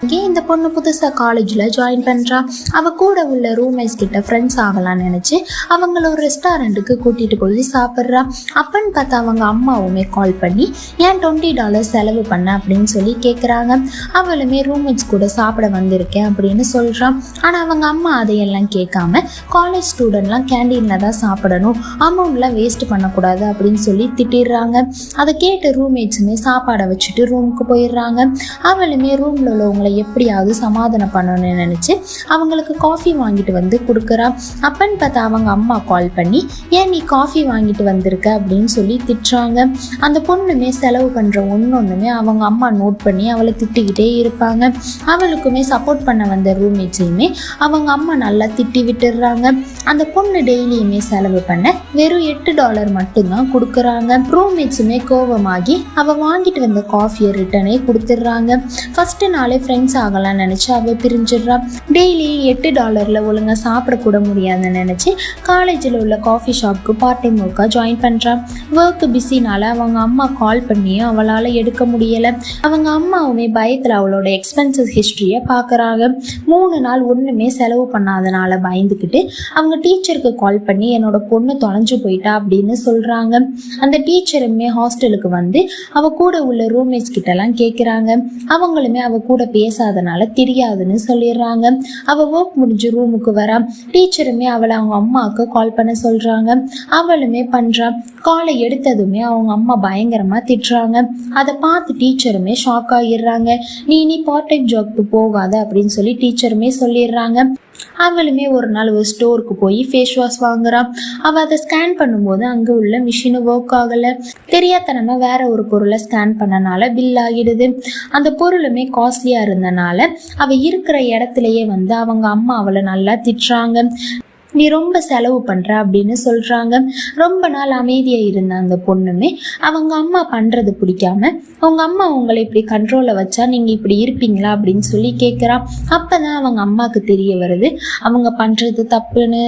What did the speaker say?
இந்த பொண்ணு புதுசாக காலேஜில் ஜாயின் பண்ணுறா. அவள் கூட உள்ள ரூம்மேட்ஸ் கிட்ட ஃப்ரெண்ட்ஸ் ஆகலான்னு நினச்சி அவங்கள ஒரு ரெஸ்டாரண்ட்டுக்கு கூட்டிகிட்டு போய் சாப்பிட்றா. அப்பன்னு பார்த்தா அவங்க அம்மாவுமே கால் பண்ணி ஏன் $20 செலவு பண்ண அப்படின்னு சொல்லி கேட்குறாங்க. அவளுமே ரூம்மேட்ஸ் கூட சாப்பிட வந்திருக்கேன் அப்படின்னு சொல்கிறான். ஆனால் அவங்க அம்மா அதையெல்லாம் கேட்காம காலேஜ் ஸ்டூடெண்ட்லாம் கேண்டீனில் தான் சாப்பிடணும், அமௌண்ட்லாம் வேஸ்ட் பண்ணக்கூடாது அப்படின்னு சொல்லி திட்டிடுறாங்க. அதை கேட்டு ரூம்மேட்ஸுமே சாப்பாடை வச்சுட்டு ரூமுக்கு போயிடுறாங்க. அவளுமே ரூமில் உள்ளவங்க எப்படியாவது சமாதானம் பண்ணணும்னு நினைச்சு அவங்களுக்கு காஃபி வாங்கிட்டு வந்து கொடுக்குறா. அப்பன்னு பார்த்தா அவங்க அம்மா கால் பண்ணி ஏன் நீ காஃபி வாங்கிட்டு வந்திருக்க அப்படின்னு சொல்லி திட்டுறாங்க. அந்த பொண்ணுமே செலவு பண்ற ஒன்னொன்னுமே அவங்க அம்மா நோட் பண்ணி அவளை திட்டிக்கிட்டே இருப்பாங்க. அவளுக்குமே சப்போர்ட் பண்ண வந்த ரூம்மேட்ஸையுமே அவங்க அம்மா நல்லா திட்டி விட்டுடுறாங்க. அந்த பொண்ணு டெய்லியுமே செலவு பண்ண வெறும் $8 மட்டும்தான் கொடுக்குறாங்க. ரூம்மேட்ஸுமே கோபமாகி அவள் வாங்கிட்டு வந்த காஃபியை ரிட்டனே கொடுத்துட்றாங்க. ஃபர்ஸ்ட் நாளே ஃப்ரெண்ட்ஸ் ஆகலாம்னு நினச்சி அவள் பிரிஞ்சிடுறா. டெய்லி $8 ஒழுங்காக சாப்பிடக்கூட முடியாதுன்னு நினச்சி காலேஜில் உள்ள காஃபி ஷாப்புக்கு பார்ட் டைம் ஒர்க்காக ஜாயின் பண்ணுறான். ஒர்க்கு பிஸினால அவங்க அம்மா கால் பண்ணியும் அவளால் எடுக்க முடியலை. அவங்க அம்மாவுமே பயத்தில் அவளோட எக்ஸ்பென்சஸ் ஹிஸ்ட்ரியை பார்க்குறாங்க. 3 நாள் ஒன்றுமே செலவு பண்ணாதனால பயந்துக்கிட்டு அவங்க டீச்சருக்கு கால் பண்ணி என்னோட பொண்ணு தொலைஞ்சு போயிட்டா அப்படின்னு சொல்கிறாங்க. அந்த டீச்சருமே ஹாஸ்டலுக்கு வந்து அவள் கூட உள்ள ரூம்மேட்ஸ் கிட்டலாம் கேட்குறாங்க. அவங்களுமே அவள் கூட பேசாதனால தெரியாதுன்னு சொல்லிடுறாங்க. அவள் ஒர்க் முடிஞ்சு ரூமுக்கு வரா. டீச்சருமே அவளை அவங்க அம்மாவுக்கு கால் பண்ண சொல்கிறாங்க. அவளுமே பண்ணுறா. காலை எடுத்ததுமே அவங்க அம்மா பயங்கரமாக திட்டுறாங்க. அதை பார்த்து டீச்சருமே ஷாக் ஆகிடுறாங்க. நீ பார்ட் டைம் ஜாப்க்கு போகாத அப்படின்னு சொல்லி டீச்சருமே சொல்லிடுறாங்க. அவளுமே ஒரு நாள் ஒரு ஸ்டோருக்கு போய் ஃபேஸ் வாஷ் வாங்குறான். அவள் அதை ஸ்கேன் பண்ணும்போது அங்கே உள்ள மிஷினு ஒர்க் ஆகலை. தெரியாதனமாக வேற ஒரு பொருளை ஸ்கேன் பண்ணனால பில் ஆகிடுது. அந்த பொருளுமே காஸ்ட்லியாக இருந்தனால அவள் இருக்கிற இடத்துலையே வந்து அவங்க அம்மா அவளை நல்லா திட்டுறாங்க. நீ ரொம்ப செலவு பண்ணுற அப்படின்னு சொல்கிறாங்க. ரொம்ப நாள் அமைதியாக இருந்த அந்த பொண்ணுமே அவங்க அம்மா பண்ணுறது பிடிக்காம அவங்க அம்மா உங்களை இப்படி கண்ட்ரோலில் வச்சா நீங்கள் இப்படி இருப்பீங்களா அப்படின்னு சொல்லி கேட்குறான். அப்போ தான் அவங்க அம்மாவுக்கு தெரிய வருது அவங்க பண்ணுறது தப்புன்னு.